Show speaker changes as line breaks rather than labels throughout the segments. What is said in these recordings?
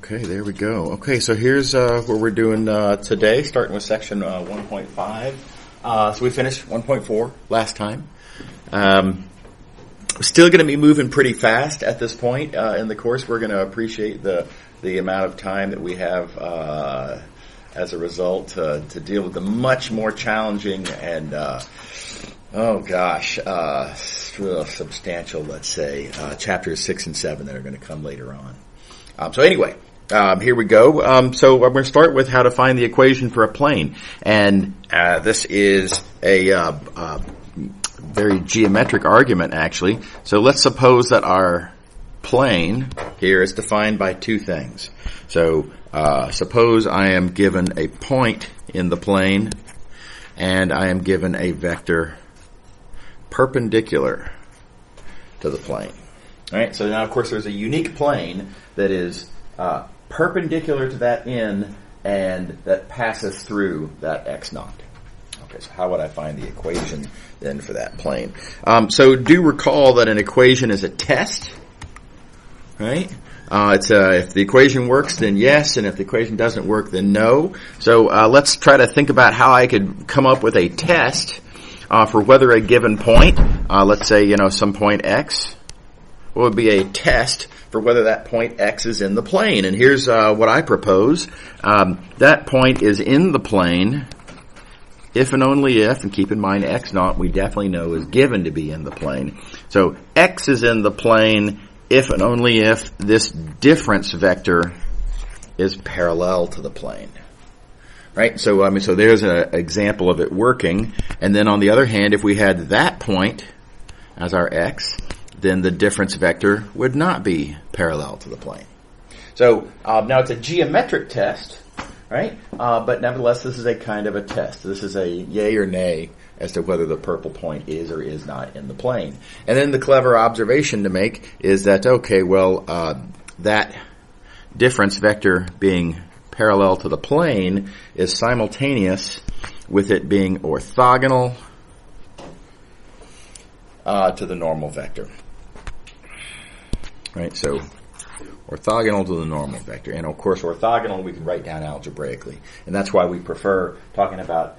Okay, there we go. Okay, so here's what we're doing today, starting with section 1.5. So we finished 1.4 last time. Still going to be moving pretty fast at this point in the course. We're going to appreciate the amount of time that we have as a result to deal with the much more challenging and substantial, let's say, chapters 6 and 7 that are going to come later on. So anyway, here we go. So I'm going to start with how to find the equation for a plane. And this is a very geometric argument, actually. So let's suppose that our plane here is defined by two things. So suppose I am given a point in the plane, and I am given a vector perpendicular to the plane. All right, so now, of course, there's a unique plane that is perpendicular to that n and that passes through that x naught. Okay, so how would I find the equation then for that plane? So do recall that an equation is a test, right? If the equation works, then yes, and if the equation doesn't work, then no. So let's try to think about how I could come up with a test for whether a given point, let's say, some point x, what would be a test for whether that point x is in the plane. And here's what I propose. That point is in the plane if and only if, and keep in mind x naught we definitely know is given to be in the plane. So x is in the plane if and only if this difference vector is parallel to the plane. Right? So so there's an example of it working. And then on the other hand, if we had that point as our x, then the difference vector would not be parallel to the plane. So now it's a geometric test, right? But nevertheless, this is a kind of a test. This is a yay or nay as to whether the purple point is or is not in the plane. And then the clever observation to make is that, okay, well, that difference vector being parallel to the plane is simultaneous with it being orthogonal to the normal vector. Right, so orthogonal to the normal vector. And of course, orthogonal we can write down algebraically. And that's why we prefer talking about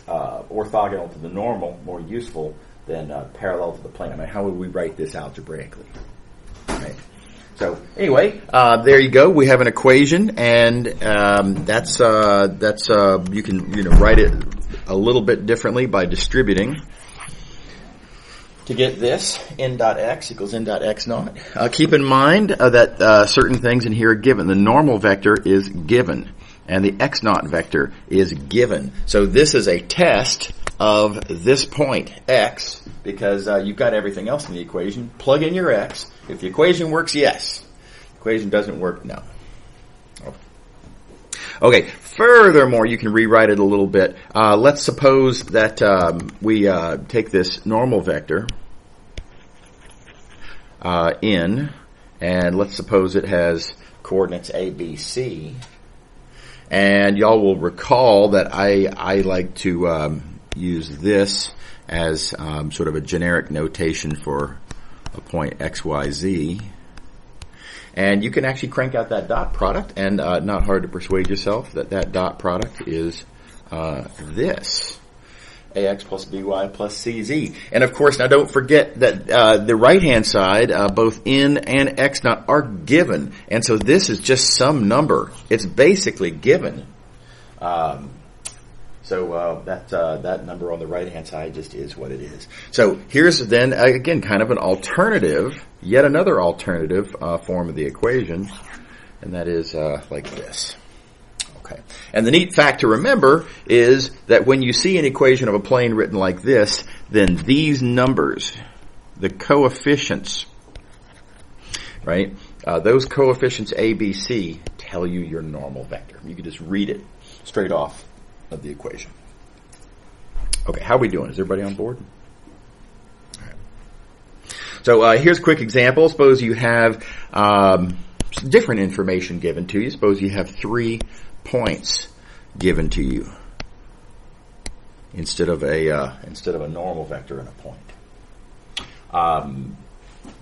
orthogonal to the normal, more useful than parallel to the plane. I mean, how would we write this algebraically? Right. So anyway, there you go. We have an equation, and that's you can write it a little bit differently by distributing. To get this, n dot x equals n dot x naught. Keep in mind that certain things in here are given. The normal vector is given, and the x naught vector is given. So this is a test of this point, x, because you've got everything else in the equation. Plug in your x. If the equation works, yes. If the equation doesn't work, no. Okay, furthermore, you can rewrite it a little bit. Let's suppose that we take this normal vector in, and let's suppose it has coordinates a, b, c. And y'all will recall that I like to use this as sort of a generic notation for a point x, y, z. And you can actually crank out that dot product, and not hard to persuade yourself that that dot product is this. AX plus BY plus CZ. And of course, now don't forget that the right-hand side, both N and X naught are given. And so this is just some number. It's basically given. So that number on the right-hand side just is what it is. So here's then, again, kind of an alternative, yet another alternative form of the equation, and that is like this. Okay. And the neat fact to remember is that when you see an equation of a plane written like this, then these numbers, the coefficients, right, those coefficients A, B, C tell you your normal vector. You can just read it straight off of the equation. Okay, how are we doing? Is everybody on board? All right. So here's a quick example. Suppose you have different information given to you. Suppose you have 3 points given to you instead of a normal vector and a point.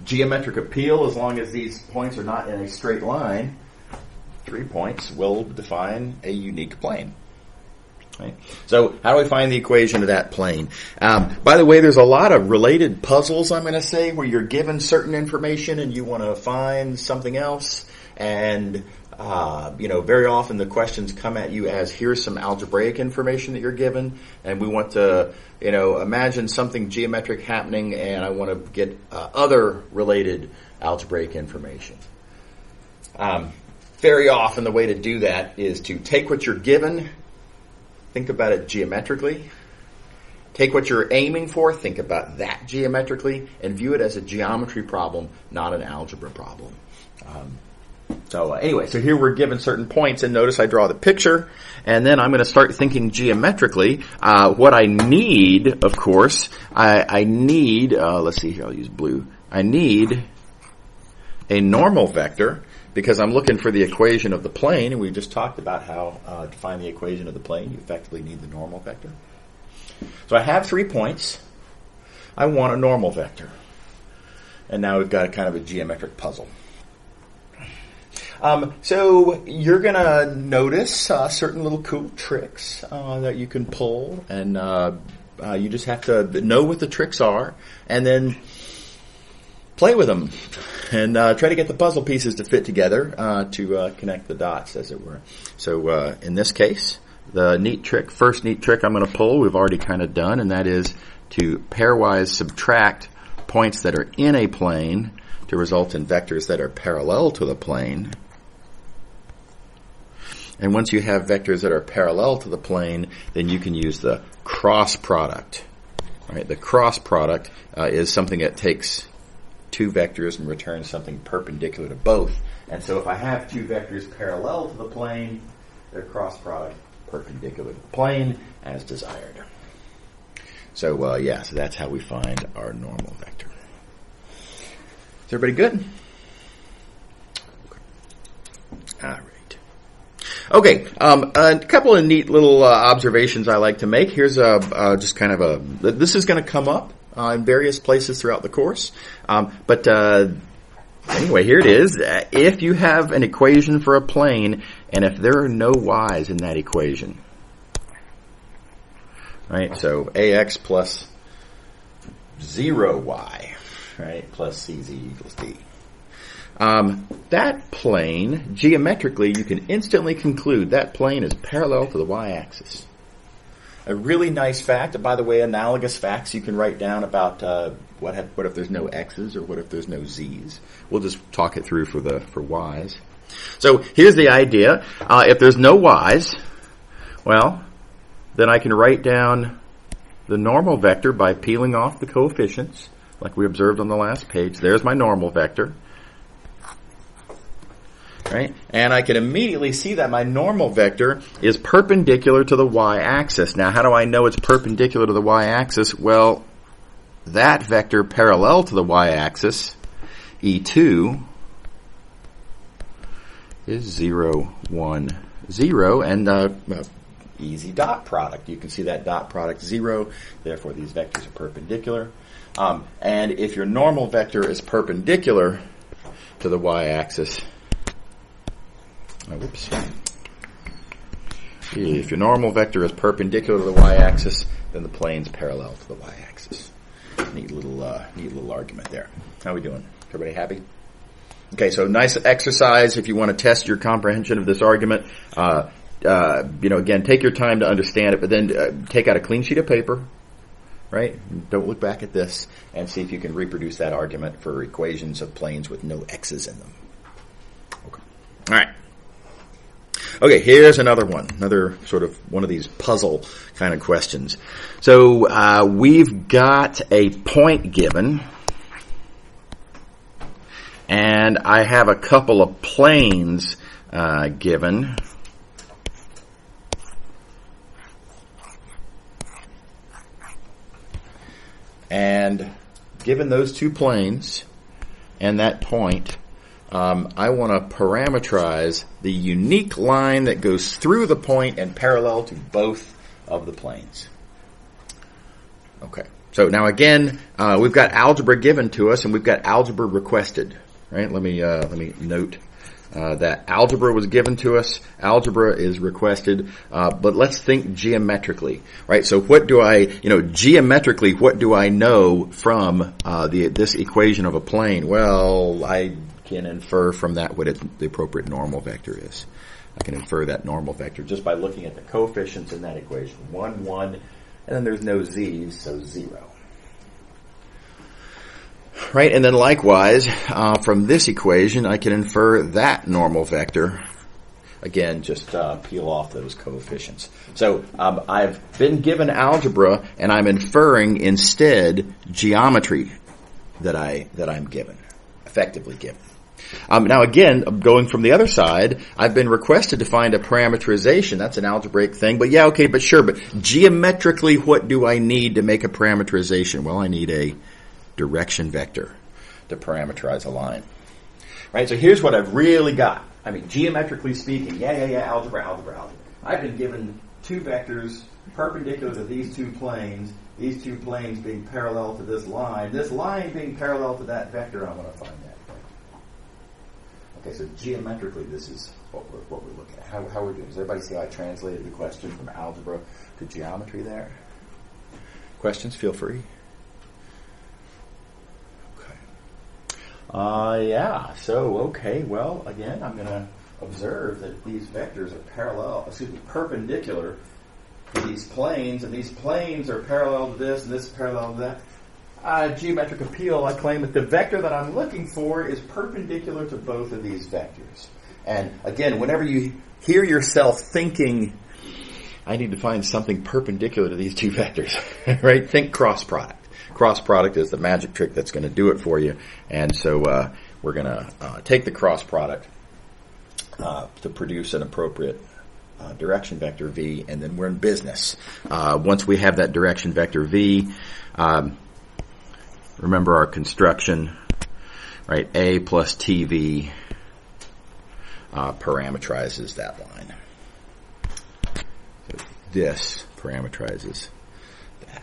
Geometric appeal, as long as these points are not in a straight line, 3 points will define a unique plane. Right? So how do we find the equation of that plane? By the way, there's a lot of related puzzles, I'm going to say, where you're given certain information and you want to find something else. And, very often the questions come at you as, here's some algebraic information that you're given, and we want to, imagine something geometric happening, and I want to get other related algebraic information. Very often the way to do that is to take what you're given, think about it geometrically. Take what you're aiming for, think about that geometrically, and view it as a geometry problem, not an algebra problem. So here we're given certain points, and notice I draw the picture, and then I'm going to start thinking geometrically. What I need, of course, I need, let's see here, I'll use blue. I need a normal vector, because I'm looking for the equation of the plane, and we just talked about how to find the equation of the plane. You effectively need the normal vector. So I have 3 points. I want a normal vector. And now we've got kind of a geometric puzzle. So you're going to notice certain little cool tricks that you can pull, and you just have to know what the tricks are, and then play with them, and try to get the puzzle pieces to fit together to connect the dots, as it were. So in this case, the first neat trick I'm going to pull, we've already kind of done, and that is to pairwise subtract points that are in a plane to result in vectors that are parallel to the plane. And once you have vectors that are parallel to the plane, then you can use the cross product. Right? The cross product is something that takes 2 vectors and returns something perpendicular to both. And so if I have 2 vectors parallel to the plane, their cross product perpendicular to the plane as desired. So so that's how we find our normal vector. Is everybody good? All right. Okay, a couple of neat little observations I like to make. Here's just kind of this is going to come up in various places throughout the course. But anyway, here it is. If you have an equation for a plane, and if there are no y's in that equation, right? So ax plus 0y, right, plus cz equals d. That plane, geometrically, you can instantly conclude that plane is parallel to the y-axis. A really nice fact, by the way, analogous facts you can write down about what if there's no x's or what if there's no z's. We'll just talk it through for y's. So here's the idea. If there's no y's, well, then I can write down the normal vector by peeling off the coefficients, like we observed on the last page. There's my normal vector. Right? And I can immediately see that my normal vector is perpendicular to the y-axis. Now, how do I know it's perpendicular to the y-axis? Well, that vector parallel to the y-axis, E2, is 0, 1, 0, and easy dot product. You can see that dot product 0, therefore these vectors are perpendicular. And if your normal vector is perpendicular to the y-axis, if your normal vector is perpendicular to the y-axis, then the plane's parallel to the y-axis. Neat little argument there. How are we doing? Everybody happy? Okay, so nice exercise if you want to test your comprehension of this argument. Again, take your time to understand it, but then take out a clean sheet of paper, right? Don't look back at this, and see if you can reproduce that argument for equations of planes with no x's in them. Okay. All right. Okay, here's another one. Another sort of one of these puzzle kind of questions. So we've got a point given, and I have a couple of planes given. And given those 2 planes and that point, I want to parameterize the unique line that goes through the point and parallel to both of the planes. Okay. So now again, we've got algebra given to us and we've got algebra requested. right? Let me note that algebra was given to us. Algebra is requested, but let's think geometrically, right? So what do I, geometrically, what do I know from this equation of a plane? Well, I can infer from that what the appropriate normal vector is. I can infer that normal vector just by looking at the coefficients in that equation. 1, 1, and then there's no z's, so 0. Right, and then likewise, from this equation, I can infer that normal vector. Again, just peel off those coefficients. So I've been given algebra, and I'm inferring instead geometry that I'm given, effectively given. Now again, going from the other side, I've been requested to find a parameterization. That's an algebraic thing, but but geometrically, what do I need to make a parameterization? Well, I need a direction vector to parameterize a line. Right, so here's what I've really got. I mean, geometrically speaking, algebra. I've been given two vectors perpendicular to these two planes being parallel to this line being parallel to that vector. I want to find that. Okay, so geometrically, this is what we're looking at. How we're doing. Does everybody see how I translated the question from algebra to geometry there? Questions? Feel free. Well, again, I'm going to observe that these vectors are perpendicular to these planes, and these planes are parallel to this, and this is parallel to that. Geometric appeal, I claim that the vector that I'm looking for is perpendicular to both of these vectors. And again, whenever you hear yourself thinking, I need to find something perpendicular to these two vectors, right? Think cross product. Cross product is the magic trick that's going to do it for you. And so we're going to take the cross product to produce an appropriate direction vector V, and then we're in business. Once we have that direction vector V, remember our construction, right? A plus TV parameterizes that line. So this parameterizes that.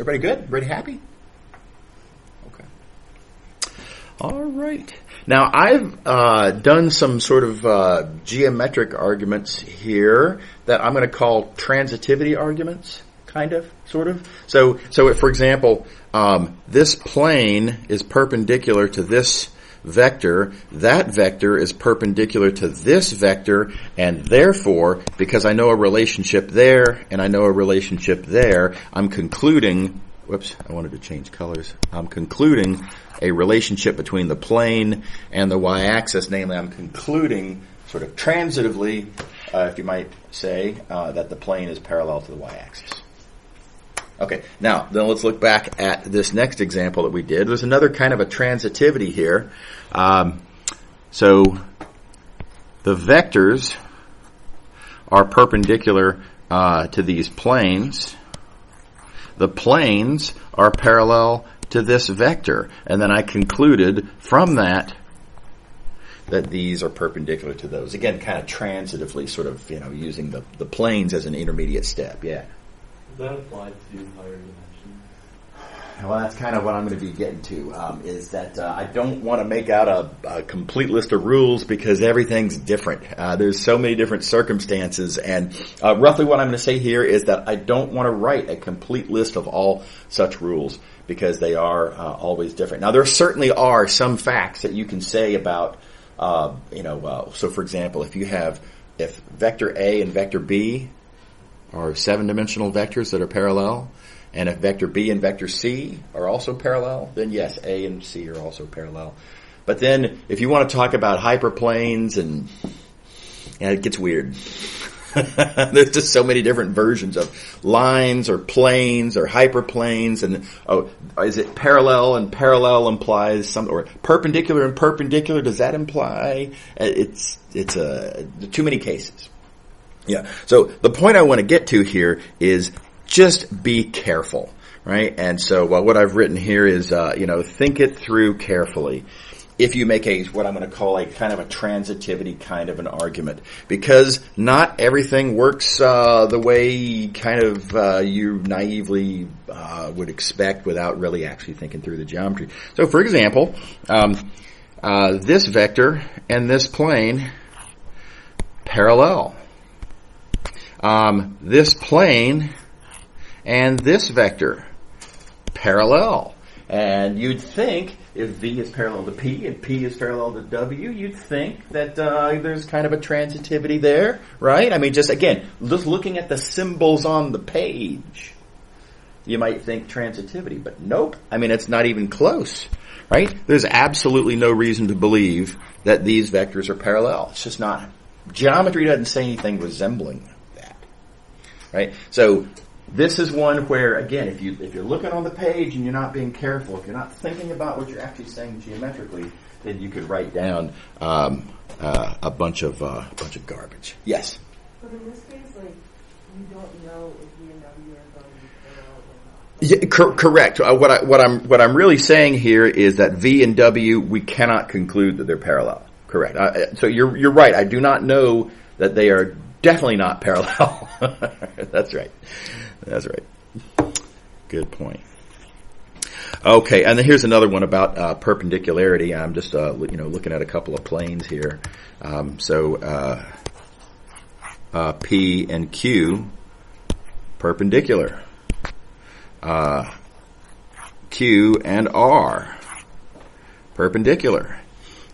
Everybody good? Everybody happy? Okay. All right. Now, I've done some sort of geometric arguments here that I'm going to call transitivity arguments, kind of, sort of. So for example, this plane is perpendicular to this vector. That vector is perpendicular to this vector, and therefore, because I know a relationship there and I know a relationship there, I'm concluding, I wanted to change colors. I'm concluding a relationship between the plane and the y-axis, namely I'm concluding sort of transitively, if you might say, that the plane is parallel to the y-axis. Okay, now, then let's look back at this next example that we did. There's another kind of a transitivity here. So the vectors are perpendicular to these planes. The planes are parallel to this vector. And then I concluded from that these are perpendicular to those. Again, kind of transitively, sort of, using the planes as an intermediate step. Yeah.
Does that apply to higher dimensions?
Well, that's kind of what I'm going to be getting to, is that I don't want to make out a complete list of rules because everything's different. There's so many different circumstances, and roughly what I'm going to say here is that I don't want to write a complete list of all such rules because they are always different. Now, there certainly are some facts that you can say about, so for example, if vector A and vector B are 7-dimensional vectors that are parallel, and if vector B and vector C are also parallel, then yes, A and C are also parallel. But then if you want to talk about hyperplanes, and it gets weird. There's just so many different versions of lines or planes or hyperplanes, and is it parallel, and parallel implies or perpendicular and perpendicular, does that imply? It's too many cases. Yeah. So the point I want to get to here is just be careful, right? And so what I've written here is, think it through carefully. if you make what I'm going to call a kind of a transitivity kind of an argument, because not everything works the way kind of you naively would expect without really actually thinking through the geometry. So, for example, this vector and this plane parallel. This plane and this vector parallel. And you'd think if V is parallel to P and P is parallel to W, you'd think that there's kind of a transitivity there, right? I mean, just looking at the symbols on the page, you might think transitivity, but nope. I mean, it's not even close, right? There's absolutely no reason to believe that these vectors are parallel. It's just not. Geometry doesn't say anything resembling that, right? So this is one where, again, if you're looking on the page and you're not being careful, if you're not thinking about what you're actually saying geometrically, then you could write down a bunch of garbage. Yes.
But in this case, you don't know if V and W are going to be parallel or not.
Yeah, correct. What I'm really saying here is that V and W, we cannot conclude that they're parallel. Correct. So you're right. I do not know that they are definitely not parallel. That's right. That's right. Good point. Okay, and then here's another one about perpendicularity. I'm just looking at a couple of planes here. P and Q perpendicular. Q and R perpendicular.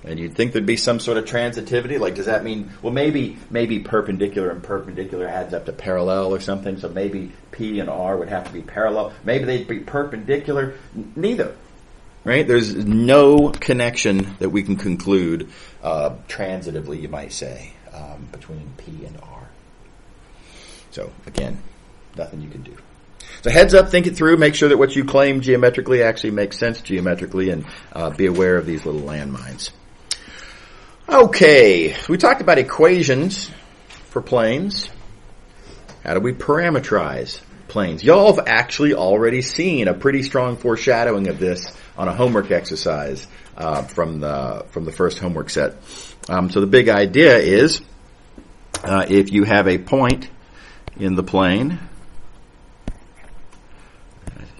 And you'd think there'd be some sort of transitivity. Like, does that mean, well, maybe perpendicular and perpendicular adds up to parallel or something, so maybe P and R would have to be parallel. Maybe they'd be perpendicular. Neither. Right? There's no connection that we can conclude transitively, you might say, between P and R. So, again, nothing you can do. So heads up, think it through, make sure that what you claim geometrically actually makes sense geometrically, and be aware of these little landmines. Okay, we talked about equations for planes. How do we parameterize planes? Y'all have actually already seen a pretty strong foreshadowing of this on a homework exercise from the first homework set. So the big idea is if you have a point in the plane,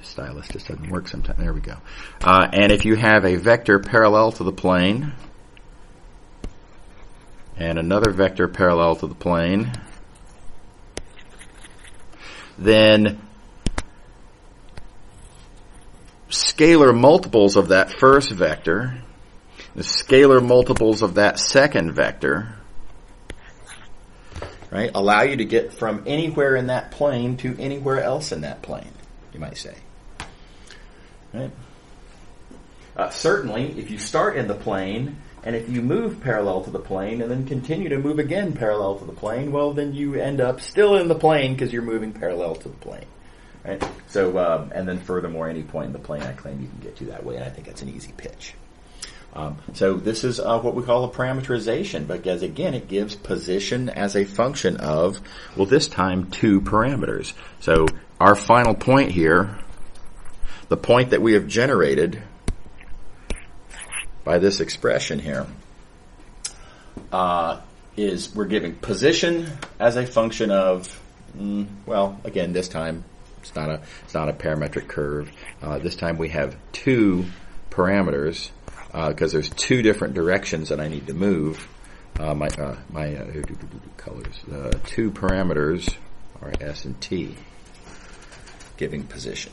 stylus just doesn't work sometimes. There we go. And if you have a vector parallel to the plane and another vector parallel to the plane, then scalar multiples of that first vector, the scalar multiples of that second vector, right, allow you to get from anywhere in that plane to anywhere else in that plane, you might say. Right? Certainly, if you start in the plane, and if you move parallel to the plane, and then continue to move again parallel to the plane, well, then you end up still in the plane because you're moving parallel to the plane. Right? So, and then furthermore, any point in the plane I claim you can get to that way, and I think that's an easy pitch. So this is what we call a parameterization, because again, it gives position as a function of, well, this time 2 parameters. So our final point here, the point that we have generated by this expression here, is we're giving position as a function of, well, again, this time it's not a parametric curve. This time we have 2 parameters because there's 2 different directions that I need to move. My colors. 2 parameters are S and T, giving position.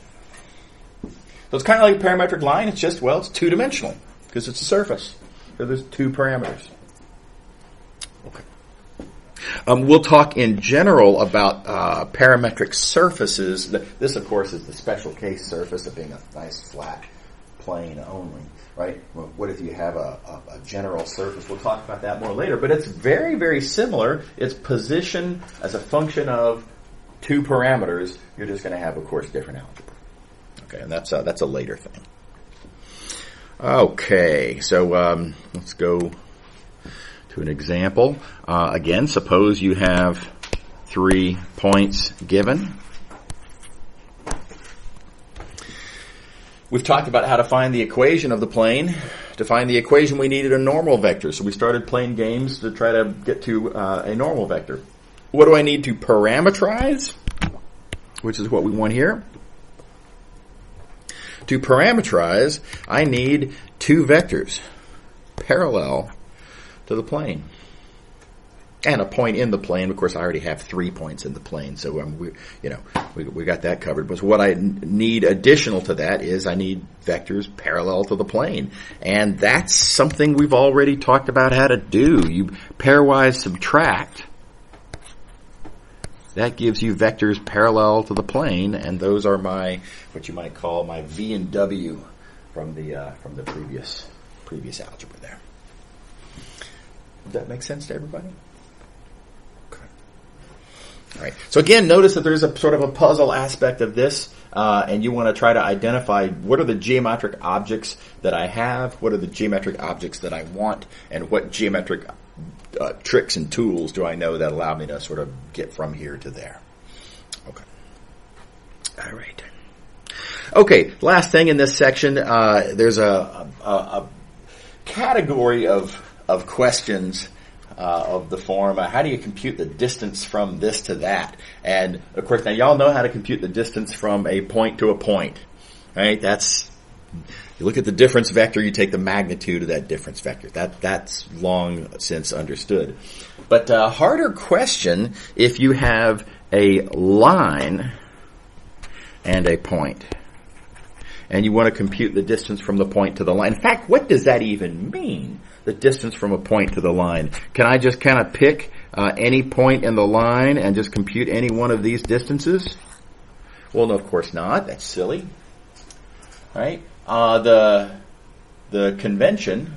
So it's kind of like a parametric line. It's just, well, it's 2-dimensional because it's a surface. So there's 2 parameters. Okay. We'll talk in general about parametric surfaces. This, of course, is the special case surface of being a nice flat plane only, right? Well, what if you have a general surface? We'll talk about that more later. But it's very, very similar. It's position as a function of 2 parameters. You're just going to have, of course, different algebra. Okay, and that's a later thing. Okay, so let's go to an example. Again, suppose you have 3 points given. We've talked about how to find the equation of the plane To find the equation, we needed a normal vector. So we started playing games to try to get to a normal vector. What do I need to parameterize? Which is what we want here. To parameterize, I need two vectors parallel to the plane. And a point in the plane. Of course, I already have 3 points in the plane, so we got that covered. But what I need additional to that is I need vectors parallel to the plane, and that's something we've already talked about how to do. You pairwise subtract. That gives you vectors parallel to the plane, and those are my what you might call my V and W from the previous algebra there. Does that make sense to everybody? All right. So again, notice that there's a sort of a puzzle aspect of this, and you want to try to identify what are the geometric objects that I have, what are the geometric objects that I want, and what geometric tricks and tools do I know that allow me to sort of get from here to there. Okay. All right. Okay. Last thing in this section, there's a category of questions. Of the form, how do you compute the distance from this to that? And of course, now y'all know how to compute the distance from a point to a point, right? You look at the difference vector, you take the magnitude of that difference vector. That's long since understood. But a harder question if you have a line and a point, and you want to compute the distance from the point to the line. In fact, what does that even mean? The distance from a point to the line. Can I just kind of pick any point in the line and just compute any one of these distances? Well, no, of course not. That's silly, right? The convention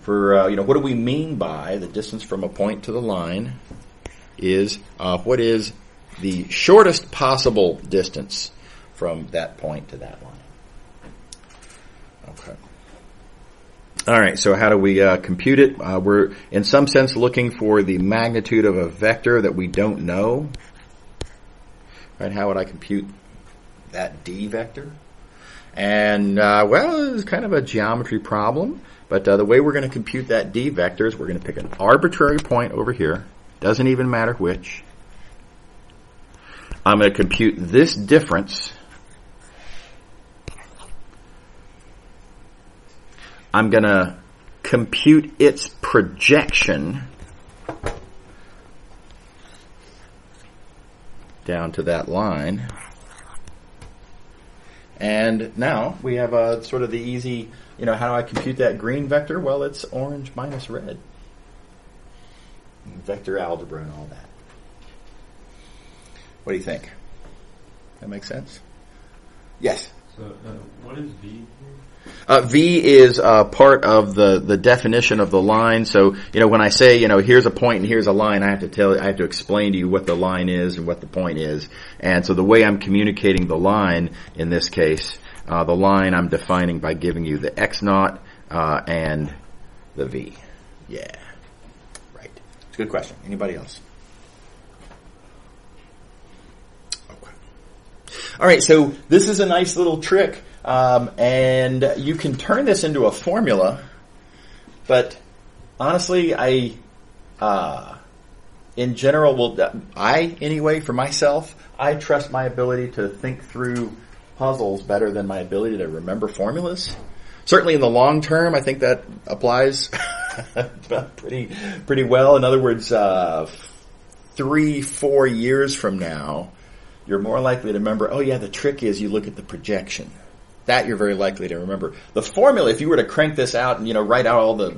for what do we mean by the distance from a point to the line is what is the shortest possible distance from that point to that line. Okay. All right, so how do we compute it? We're, in some sense, looking for the magnitude of a vector that we don't know. Right? How would I compute that D vector? And, it's kind of a geometry problem, but the way we're going to compute that D vector is we're going to pick an arbitrary point over here. Doesn't even matter which. I'm going to compute this difference. I'm going to compute its projection down to that line. And now we have a sort of the easy, how do I compute that green vector? Well, it's orange minus red. Vector algebra and all that. What do you think? That makes sense? Yes?
So, what is V?
V is part of the definition of the line. So, when I say, here's a point and here's a line, I have to explain to you what the line is and what the point is. And so the way I'm communicating the line in this case, the line I'm defining by giving you the x naught and the V. Yeah. Right. It's a good question. Anybody else? Okay. All right, so this is a nice little trick. And you can turn this into a formula, but honestly, in general, anyway, for myself, I trust my ability to think through puzzles better than my ability to remember formulas. Certainly in the long term, I think that applies pretty well. In other words, 3-4 years from now, you're more likely to remember, oh yeah, the trick is you look at the projection. That you're very likely to remember. The formula, if you were to crank this out and, write out all the,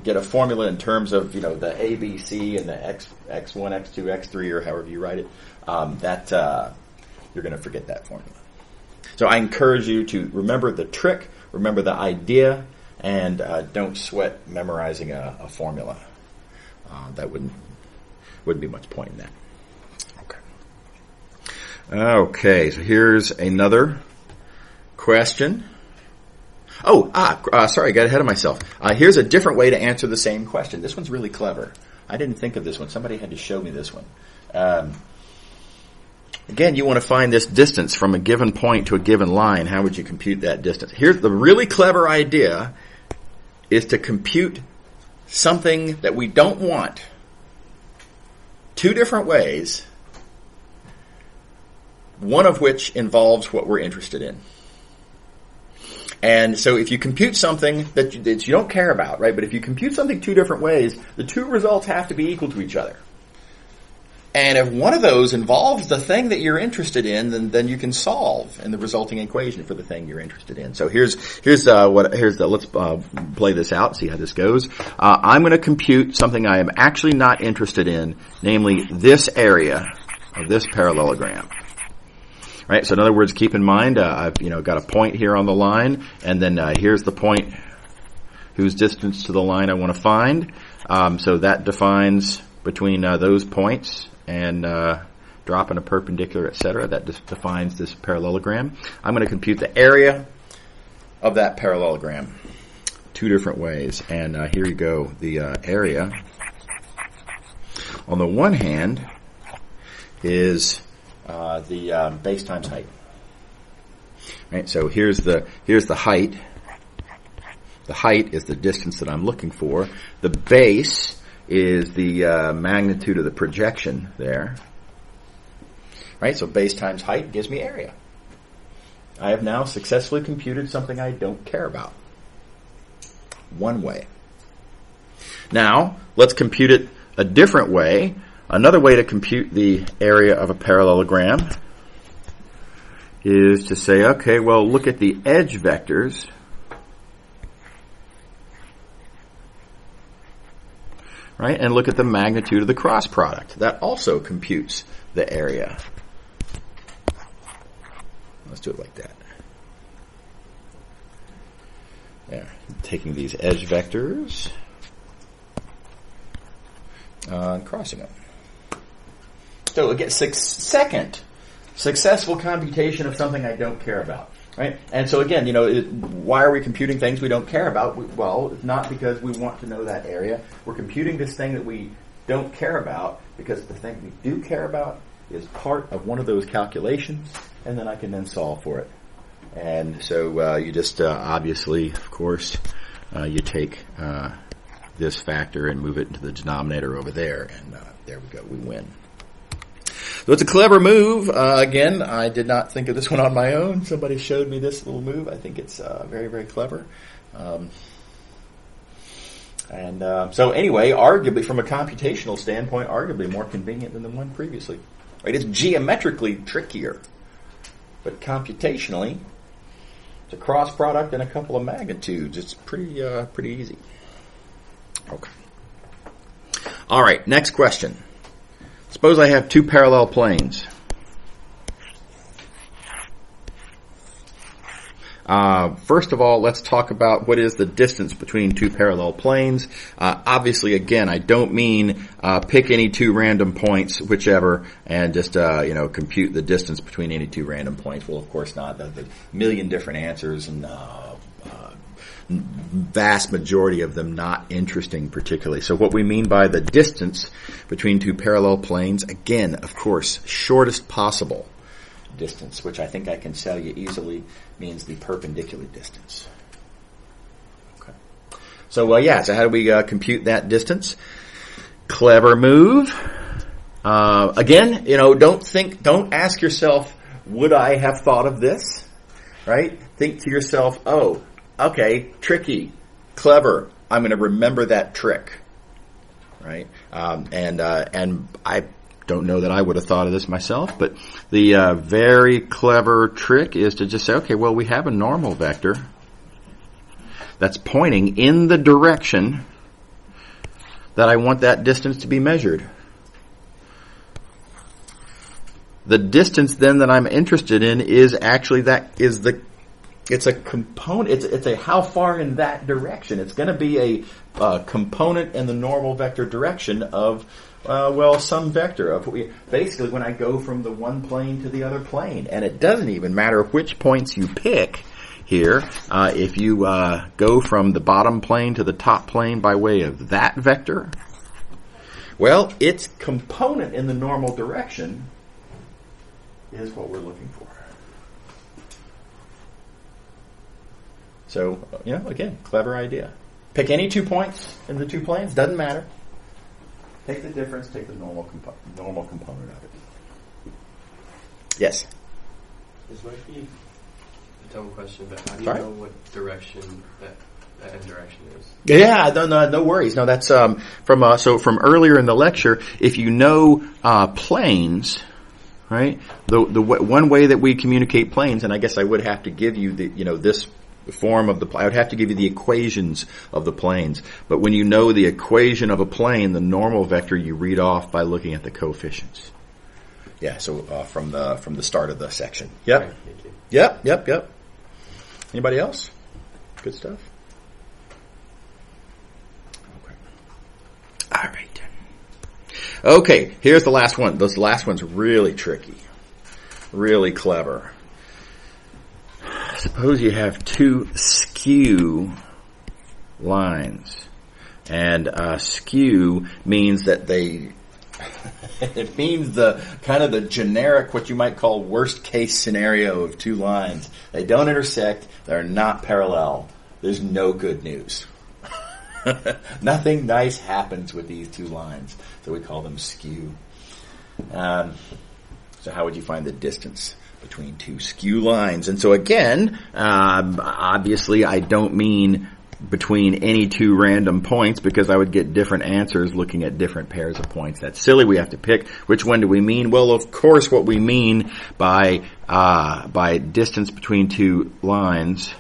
get a formula in terms of, the A, B, C and the X1, X2, X3 or however you write it, you're going to forget that formula. So I encourage you to remember the trick, remember the idea, and don't sweat memorizing a formula. That wouldn't be much point in that. Okay, so here's another question. Sorry, I got ahead of myself. Here's a different way to answer the same question. This one's really clever. I didn't think of this one. Somebody had to show me this one. Again, you want to find this distance from a given point to a given line. How would you compute that distance? Here's the really clever idea, is to compute something that we don't want two different ways, one of which involves what we're interested in. And so if you compute something that you don't care about, right, but if you compute something two different ways, the two results have to be equal to each other. And if one of those involves the thing that you're interested in, then you can solve in the resulting equation for the thing you're interested in. So let's play this out and see how this goes. I'm going to compute something I am actually not interested in, namely this area of this parallelogram. Right. So in other words, keep in mind I've got a point here on the line, and then here's the point whose distance to the line I want to find. So that defines between those points and dropping a perpendicular, etc. That just defines this parallelogram. I'm going to compute the area of that parallelogram two different ways. And here you go. The area, on the one hand, is the base times height. Right. So here's the height. The height is the distance that I'm looking for. The base is the magnitude of the projection there. Right, so base times height gives me area. I have now successfully computed something I don't care about. One way. Now, let's compute it a different way. Another way to compute the area of a parallelogram is to say, okay, well, look at the edge vectors. Right, and look at the magnitude of the cross product. That also computes the area. Let's do it like that. There. Taking these edge vectors and crossing them. So again, second successful computation of something I don't care about. Right? And so again, why are we computing things we don't care about? Well, it's not because we want to know that area. We're computing this thing that we don't care about because the thing we do care about is part of one of those calculations, and then I can then solve for it. And so you just obviously, of course, you take this factor and move it into the denominator over there, and there we go, we win. So it's a clever move. Again, I did not think of this one on my own. Somebody showed me this little move. I think it's very, very clever. So anyway, arguably, from a computational standpoint, arguably more convenient than the one previously. Right? It's geometrically trickier, but computationally, it's a cross product and a couple of magnitudes. It's pretty easy. Okay. All right. Next question. Suppose I have two parallel planes. First of all, let's talk about what is the distance between two parallel planes. Obviously, again, I don't mean pick any two random points, whichever, and just compute the distance between any two random points. Well, of course not. The million different answers and vast majority of them not interesting particularly. So what we mean by the distance between two parallel planes, again, of course, shortest possible distance, which I think I can tell you easily means the perpendicular distance. Okay. So so how do we compute that distance? Clever move. Again, don't ask yourself, would I have thought of this? Right? Think to yourself, oh, okay, tricky, clever. I'm going to remember that trick, right? And I don't know that I would have thought of this myself, but the very clever trick is to just say, okay, well, we have a normal vector that's pointing in the direction that I want that distance to be measured. The distance then that I'm interested in is actually it's a component. It's a how far in that direction. It's going to be a component in the normal vector direction of some vector. Basically, when I go from the one plane to the other plane, and it doesn't even matter which points you pick here. If you go from the bottom plane to the top plane by way of that vector, well, its component in the normal direction is what we're looking for. So, again, clever idea. Pick any 2 points in the 2 planes, doesn't matter. Take the difference, take the normal component of it. Yes?
This might be a dumb question, but how do you
Sorry?
know what direction that end direction is?
Yeah, no worries. No, that's from earlier in the lecture. If you know planes, right? The one way that we communicate planes, and I guess I would have to give you this form of I would have to give you the equations of the planes. But when you know the equation of a plane, the normal vector you read off by looking at the coefficients. Yeah. So from the start of the section. Yep.
Right, thank you.
Yep. Anybody else? Good stuff. Okay. All right. Okay. Here's the last one. This last one's really tricky, really clever. Suppose you have 2 skew lines, and skew means that it means the kind of the generic, what you might call worst case scenario of 2 lines. They don't intersect. They're not parallel. There's no good news. Nothing nice happens with these 2 lines, so we call them skew. So how would you find the distance between 2 skew lines? And so again, obviously I don't mean between any 2 random points, because I would get different answers looking at different pairs of points. That's silly. We have to pick which one do we mean. Well, of course, what we mean by distance between 2 lines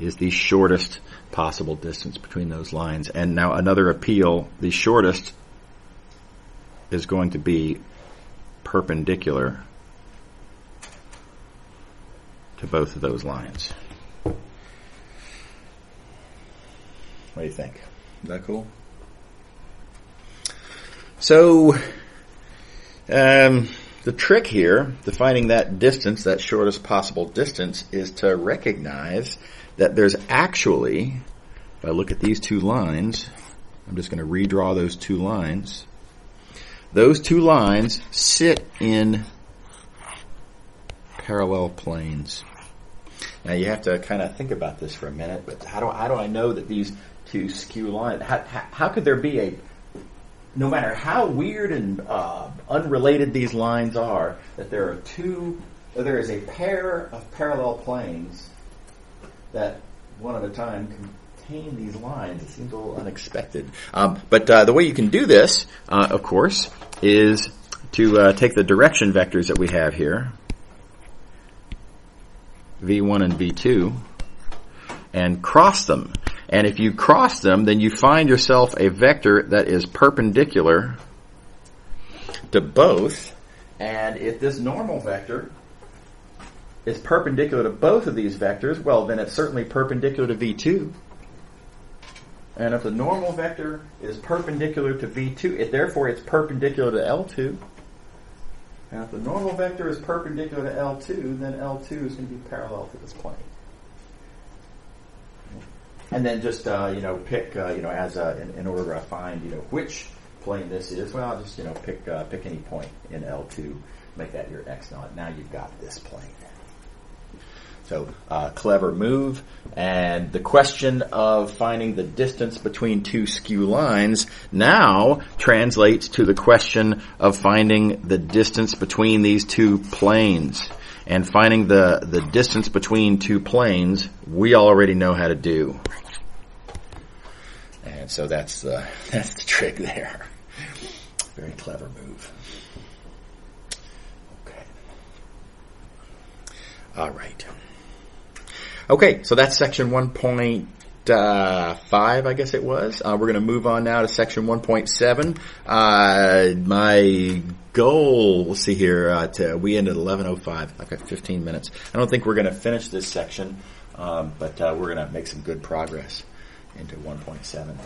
is the shortest possible distance between those lines. And now another appeal, the shortest is going to be perpendicular to both of those lines. What do you think? Is that cool? So, the trick here, to finding that distance, that shortest possible distance, is to recognize that there's actually, if I look at these 2 lines, I'm just going to redraw those 2 lines. Those 2 lines sit in parallel planes. Now you have to kind of think about this for a minute, but how do I know that these 2 skew lines, how could there be no matter how weird and unrelated these lines are, that there is a pair of parallel planes that one at a time contain these lines? It seems a little unexpected. But the way you can do this, of course, is to take the direction vectors that we have here, V1 and V2, and cross them. And if you cross them, then you find yourself a vector that is perpendicular to both. And if this normal vector is perpendicular to both of these vectors, well, then it's certainly perpendicular to V2. And if the normal vector is perpendicular to V2, therefore it's perpendicular to L2. Now, if the normal vector is perpendicular to L2, then L2 is going to be parallel to this plane. And then just pick in order to find which plane this is. Well, just pick any point in L2, make that your x naught. Now you've got this plane. So clever move. And the question of finding the distance between 2 skew lines now translates to the question of finding the distance between these 2 planes. And finding the distance between 2 planes, we already know how to do. And so that's the trick there. Very clever move. Okay. All right. Okay, so that's section 1.5, I guess it was. We're going to move on now to section 1.7. My goal, we'll see here, we end at 11:05. I've got 15 minutes. I don't think we're going to finish this section, but we're going to make some good progress into 1.7.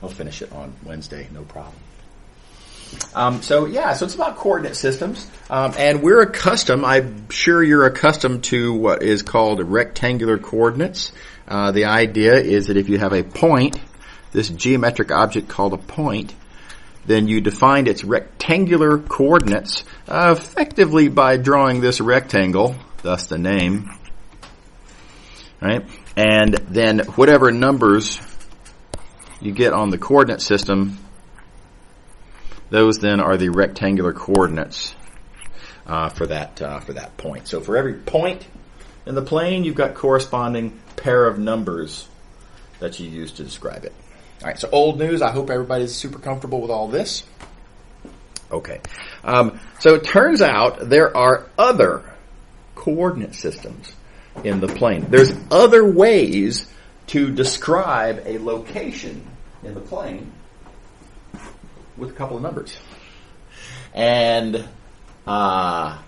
I'll finish it on Wednesday, no problem. So it's about coordinate systems, and we're accustomed, I'm sure you're accustomed to what is called rectangular coordinates. The idea is that if you have a point, this geometric object called a point, then you defined its rectangular coordinates effectively by drawing this rectangle, thus the name, right? And then whatever numbers you get on the coordinate system, those then are the rectangular coordinates for that point. So for every point in the plane, you've got corresponding pair of numbers that you use to describe it. All right, so old news. I hope everybody's super comfortable with all this. Okay. So it turns out there are other coordinate systems in the plane. There's other ways to describe a location in the plane with a couple of numbers. And those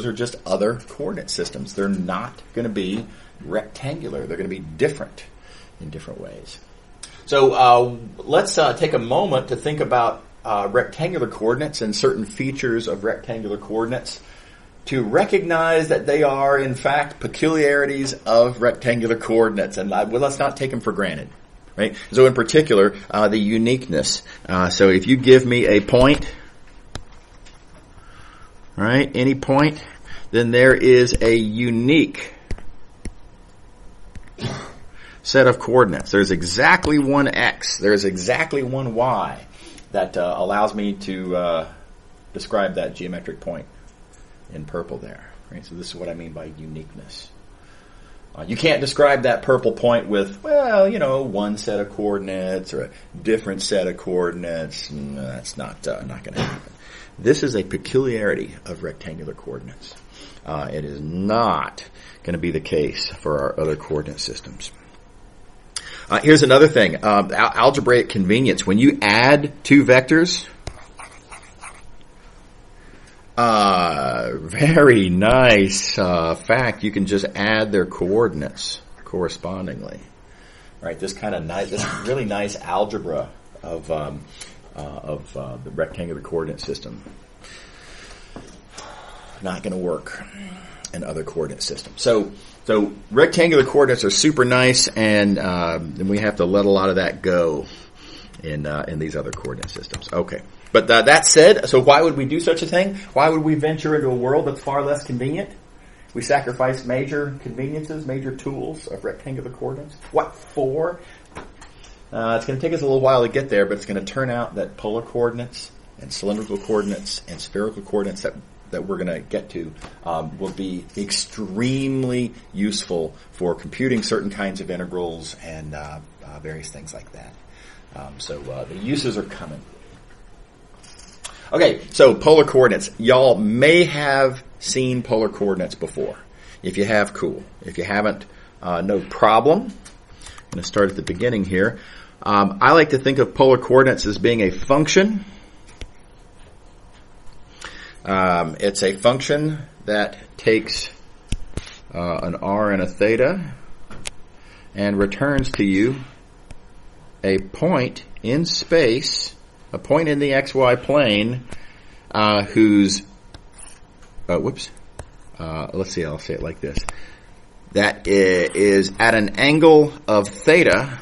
are just other coordinate systems. They're not going to be rectangular. They're going to be different in different ways. So let's take a moment to think about rectangular coordinates and certain features of rectangular coordinates to recognize that they are, in fact, peculiarities of rectangular coordinates. And let's not take them for granted. Right? So in particular, the uniqueness. So if you give me a point, right, any point, then there is a unique set of coordinates. There's exactly one x. There's exactly one y that allows me to describe that geometric point in purple there. Right? So this is what I mean by uniqueness. You can't describe that purple point with, one set of coordinates or a different set of coordinates. That's not going to happen. This is a peculiarity of rectangular coordinates. It is not going to be the case for our other coordinate systems. Here's another thing. Algebraic convenience. When you add two vectors, very nice fact. You can just add their coordinates correspondingly. Right? This really nice algebra of the rectangular coordinate system. Not going to work in other coordinate systems. So rectangular coordinates are super nice, and we have to let a lot of that go in these other coordinate systems. Okay. But that said, so why would we do such a thing? Why would we venture into a world that's far less convenient? We sacrifice major conveniences, major tools of rectangular coordinates. What for? It's going to take us a little while to get there, but it's going to turn out that polar coordinates and cylindrical coordinates and spherical coordinates that we're going to get to will be extremely useful for computing certain kinds of integrals and various things like that. So the uses are coming. Okay, so polar coordinates. Y'all may have seen polar coordinates before. If you have, cool. If you haven't, no problem. I'm going to start at the beginning here. I like to think of polar coordinates as being a function. It's a function that takes an r and a theta and returns to you a point in space, a point in the xy plane whose, let's see, I'll say it like this. That is at an angle of theta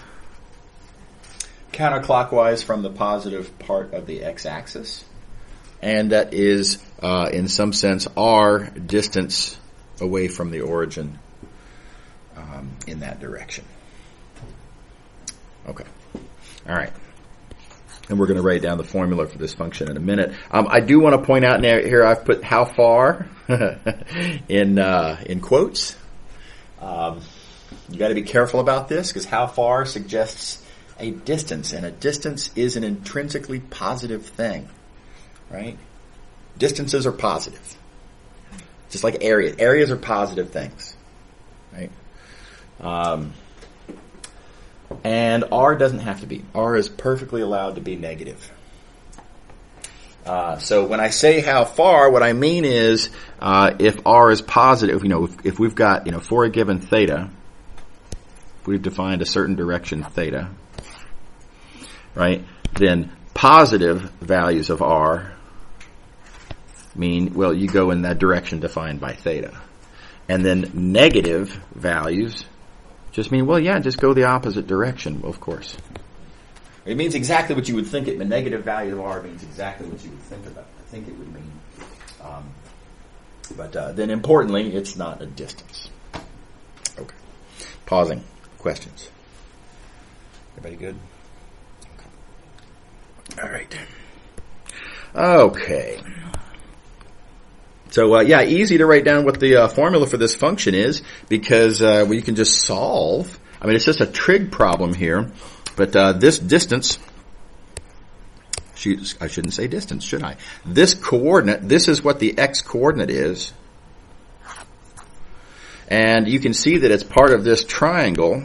counterclockwise from the positive part of the x-axis. And that is, in some sense, r distance away from the origin in that direction. Okay. All right. And we're going to write down the formula for this function in a minute. I do want to point out now here I've put how far in quotes. You got to be careful about this because how far suggests a distance, and a distance is an intrinsically positive thing, right? Distances are positive, just like areas. Areas are positive things, right? And r doesn't have to be. R is perfectly allowed to be negative. So when I say how far, what I mean is if r is positive, if we've got, for a given theta, we've defined a certain direction theta, right? Then positive values of r mean, well, you go in that direction defined by theta. And then negative values just mean, well, yeah, just go the opposite direction, of course. It means exactly what you would think it. The negative value of r means exactly what you would think it would mean. But then importantly, it's not a distance. Okay. Pausing. Questions? Everybody good? Okay. All right. Okay. So, easy to write down what the formula for this function is because you can just solve. I mean, it's just a trig problem here, but this distance, I shouldn't say distance, should I? This coordinate, this is what the x coordinate is. And you can see that it's part of this triangle.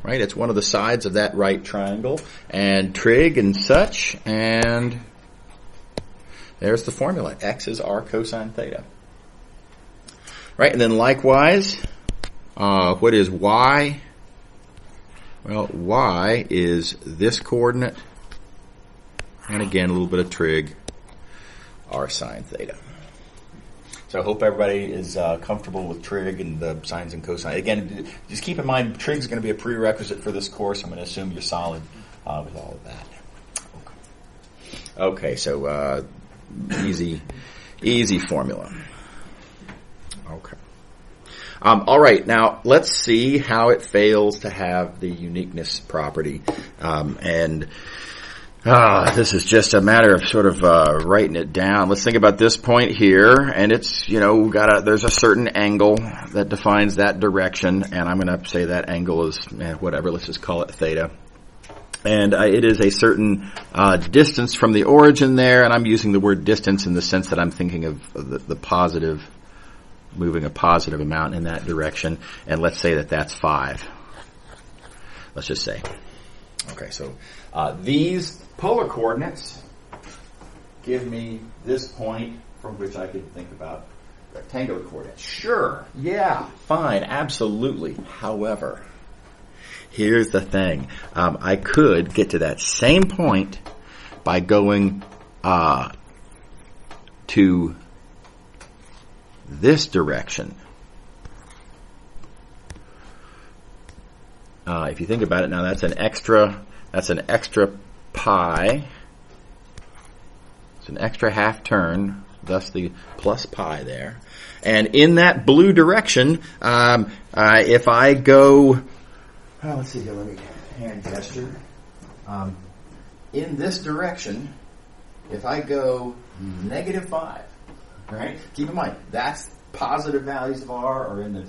Right? It's one of the sides of that right triangle. And trig and such. And there's the formula. X is r cosine theta. Right? And then likewise, what is y? Well, y is this coordinate. And again, a little bit of trig, r sine theta. So I hope everybody is comfortable with trig and the sines and cosines. Again, just keep in mind, trig is going to be a prerequisite for this course. I'm going to assume you're solid with all of that. Okay, so easy formula. Okay. All right, now let's see how it fails to have the uniqueness property. This is just a matter of sort of writing it down. Let's think about this point here, and it's, there's a certain angle that defines that direction, and I'm going to say that angle is, whatever, let's just call it theta. And it is a certain distance from the origin there, and I'm using the word distance in the sense that I'm thinking of the positive, moving a positive amount in that direction, and let's say that that's 5. Let's just say. Okay, so these polar coordinates give me this point from which I could think about rectangular coordinates. Sure, yeah, fine, absolutely. However, here's the thing. I could get to that same point by going to this direction. If you think about it now, that's an extra pi. It's an extra half turn, thus the plus pi there. And in that blue direction, if I go, let's see here, let me hand gesture. In this direction, if I go -5, right? Keep in mind, that's positive values of r are in the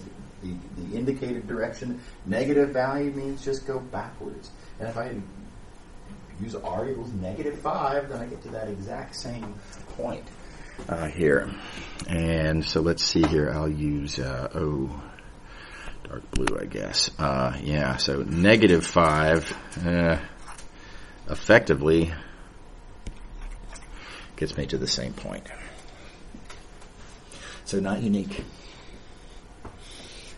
indicated direction. Negative value means just go backwards. And if I use r equals -5, then I get to that exact same point here. And so let's see here. I'll use dark blue, I guess. So -5 effectively gets me to the same point. So not unique.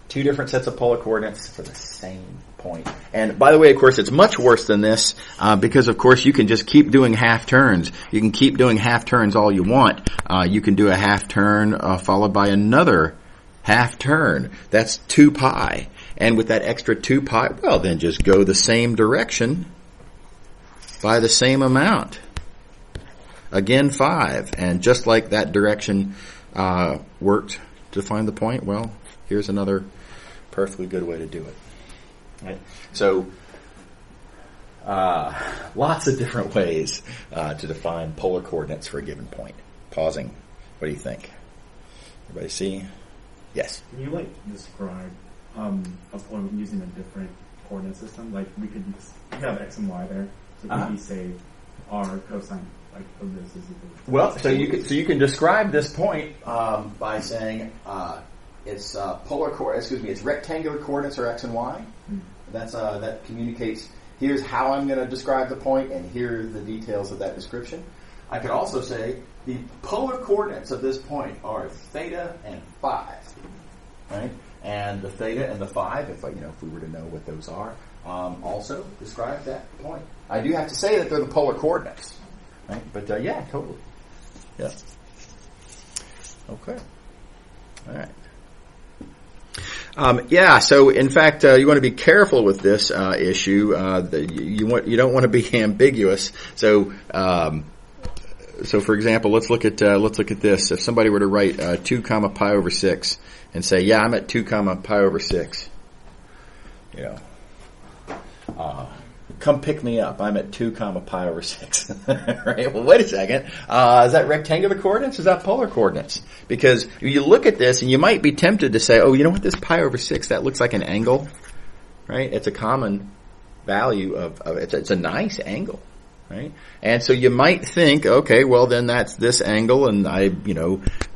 Two different sets of polar coordinates for the same point. And by the way, of course, it's much worse than this because, of course, you can just keep doing half turns. You can keep doing half turns all you want. You can do a half turn followed by another half turn. That's 2 pi. And with that extra 2 pi, well, then just go the same direction by the same amount. Again, 5. And just like that direction worked to find the point, well, here's another perfectly good way to do it. Right? So, lots of different ways to define polar coordinates for a given point. Pausing. What do you think? Everybody see? Yes?
Can you, describe a point using a different coordinate system? Like, we have x and y there. So could we say r cosine, of this is equal to...
Well, so you can describe this point by saying it's it's rectangular coordinates are x and y. That communicates, here's how I'm going to describe the point, and here are the details of that description. I could also say the polar coordinates of this point are theta and 5, right? And the theta and the 5, if we were to know what those are, also describe that point. I do have to say that they're the polar coordinates, right? But yeah, totally. Yeah. Okay. All right. Yeah, so in fact, you want to be careful with this issue. You don't want to be ambiguous. So for example, let's look at this. If somebody were to write 2 comma pi over 6 and say, yeah, I'm at 2 comma pi over 6, come pick me up. I'm at 2 comma pi over 6. Right? Well, wait a second. Is that rectangular coordinates? Is that polar coordinates? Because you look at this and you might be tempted to say, oh, you know what? This pi over 6, that looks like an angle. Right? It's a common value of it's a nice angle. Right? And so you might think, okay, well then that's this angle, and I,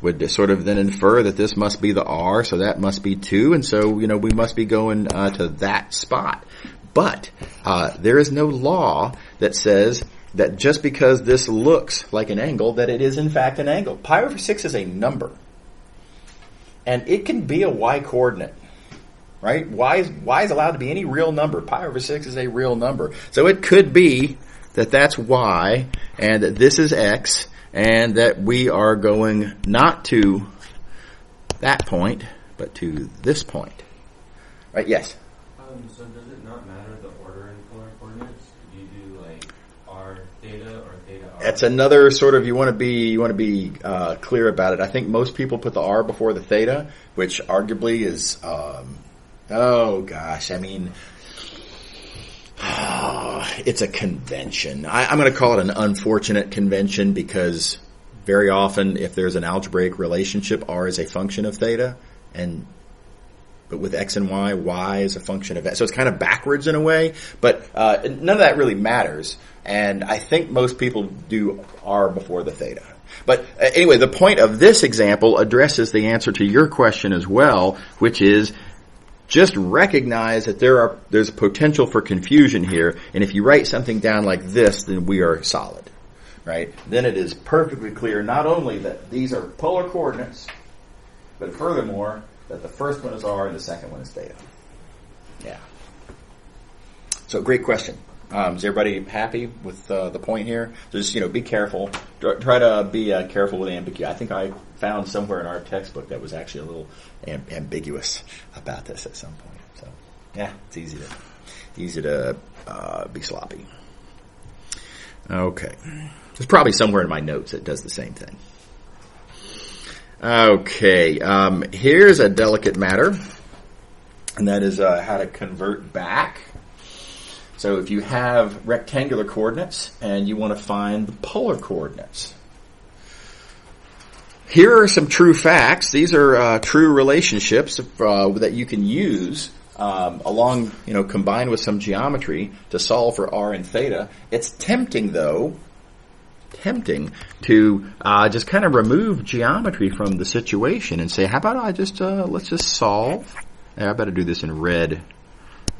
would sort of then infer that this must be the R, so that must be 2, and so, we must be going to that spot. But there is no law that says that just because this looks like an angle, that it is in fact an angle. Pi over 6 is a number. And it can be a y coordinate. Right? Y is allowed to be any real number. Pi over 6 is a real number. So it could be that that's y, and that this is x, and that we are going not to that point, but to this point. Right? Yes?
So does it not matter the order in polar coordinates? Do you do like r theta or theta r?
That's another sort of, you want to be clear about it. I think most people put the r before the theta, which arguably is, it's a convention. I'm going to call it an unfortunate convention, because very often if there's an algebraic relationship, r is a function of theta, but with x and y is a function of x. So it's kind of backwards in a way, but none of that really matters. And I think most people do r before the theta. But anyway, the point of this example addresses the answer to your question as well, which is just recognize that there's a potential for confusion here. And if you write something down like this, then we are solid. Right? Then it is perfectly clear not only that these are polar coordinates, but furthermore, that the first one is r and the second one is theta. Yeah. So great question. Is everybody happy with the point here? Just, be careful. Try to be careful with ambiguity. I think I found somewhere in our textbook that was actually a little ambiguous about this at some point. So, yeah, it's easy to be sloppy. Okay. There's probably somewhere in my notes that does the same thing. Okay, here's a delicate matter, and that is how to convert back. So if you have rectangular coordinates and you want to find the polar coordinates. Here are some true facts. These are true relationships that you can use along, combined with some geometry to solve for r and theta. It's tempting to just kind of remove geometry from the situation and say, how about let's just solve. I better do this in red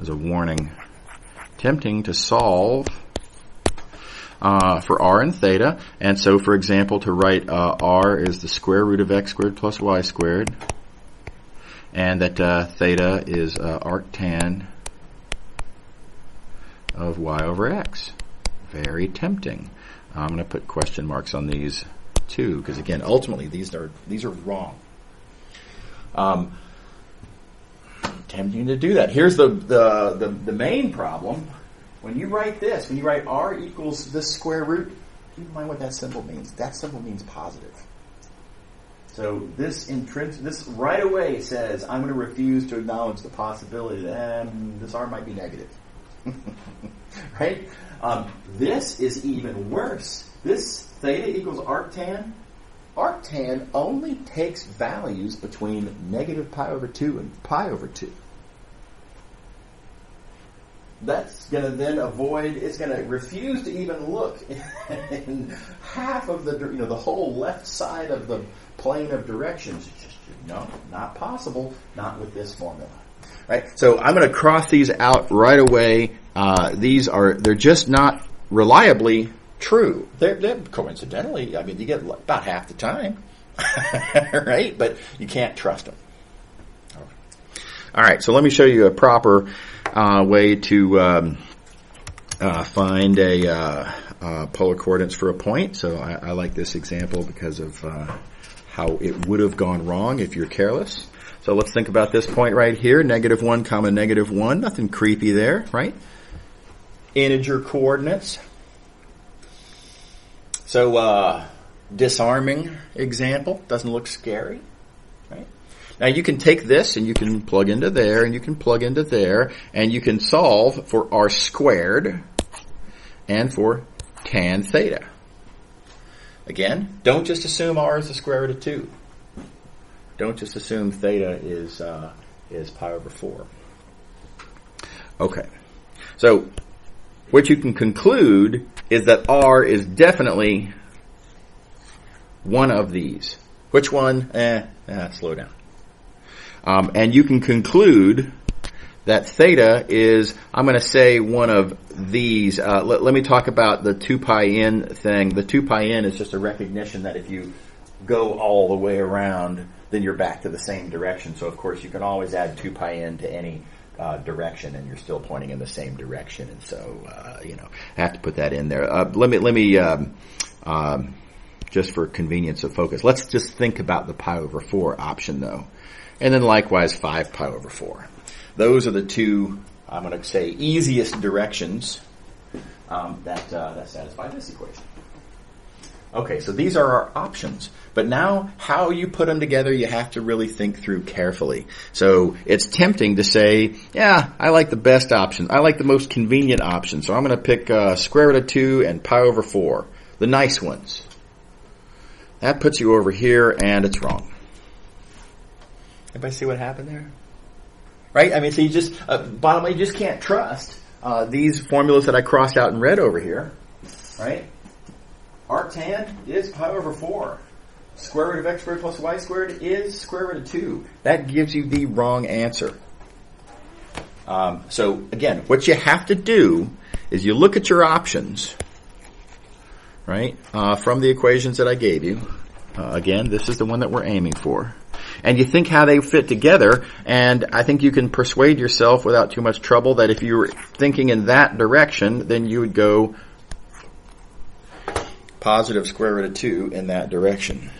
as a warning. Tempting to solve for r and theta. And so, for example, to write r is the square root of x squared plus y squared, and that theta is arctan of y over x. Very tempting. I'm going to put question marks on these too, because again, ultimately these are wrong. Tempting to do that. Here's the main problem. When you write this, when you write r equals this square root, keep in mind what that symbol means. That symbol means positive. So this right away says I'm going to refuse to acknowledge the possibility that this r might be negative. Right? This is even worse. This theta equals arctan. Arctan only takes values between negative pi over 2 and pi over 2. That's going to then it's going to refuse to even look in half of the whole left side of the plane of directions. It's just, not possible, not with this formula. Right? So I'm going to cross these out right away. They're just not reliably true. They're coincidentally, you get about half the time. Right? But you can't trust them. All right, so let me show you a proper way to find a polar coordinates for a point. So I like this example because of how it would have gone wrong if you're careless. So let's think about this point right here, -1 comma -1. Nothing creepy there, right? Integer coordinates. So disarming example. Doesn't look scary, right? Now you can take this and you can plug into there and you can plug into there and you can solve for r squared and for tan theta. Again, don't just assume r is the square root of 2. Don't just assume theta is pi over 4. Okay. So what you can conclude is that r is definitely one of these. Which one? Slow down. And you can conclude that theta is, I'm going to say, one of these. Let me talk about the 2 pi n thing. The 2 pi n is just a recognition that if you go all the way around, then you're back to the same direction. So, of course, you can always add 2 pi n to any direction, and you're still pointing in the same direction. And so, I have to put that in there. Let me just for convenience of focus, let's just think about the pi over 4 option, though. And then likewise 5 pi over 4. Those are the two, I'm going to say, easiest directions that satisfy this equation. Okay, so these are our options. But now, how you put them together, you have to really think through carefully. So it's tempting to say, yeah, I like the best option. I like the most convenient option. So I'm going to pick square root of 2 and pi over 4. The nice ones. That puts you over here, and it's wrong. Everybody see what happened there? Right? I mean, so you just, bottom line, you just can't trust these formulas that I crossed out in red over here. Right? Arctan is pi over 4. Square root of x squared plus y squared is square root of 2. That gives you the wrong answer. So, again, what you have to do is you look at your options, right, from the equations that I gave you. Again, this is the one that we're aiming for. And you think how they fit together, and I think you can persuade yourself without too much trouble that if you were thinking in that direction, then you would go positive square root of 2 in that direction.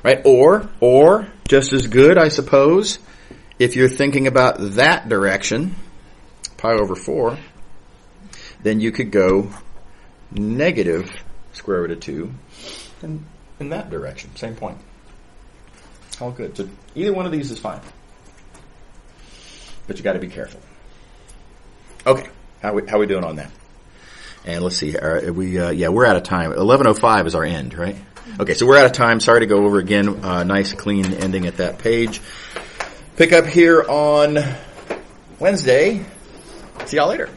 Right? Or, just as good, I suppose, if you're thinking about that direction, pi over 4, then you could go negative square root of 2 in that direction. Same point. All good. So either one of these is fine. But you got to be careful. Okay. How we doing on that? And let's see. We're out of time. 11:05 is our end, right? Okay, so we're out of time. Sorry to go over again. Nice, clean ending at that page. Pick up here on Wednesday. See y'all later.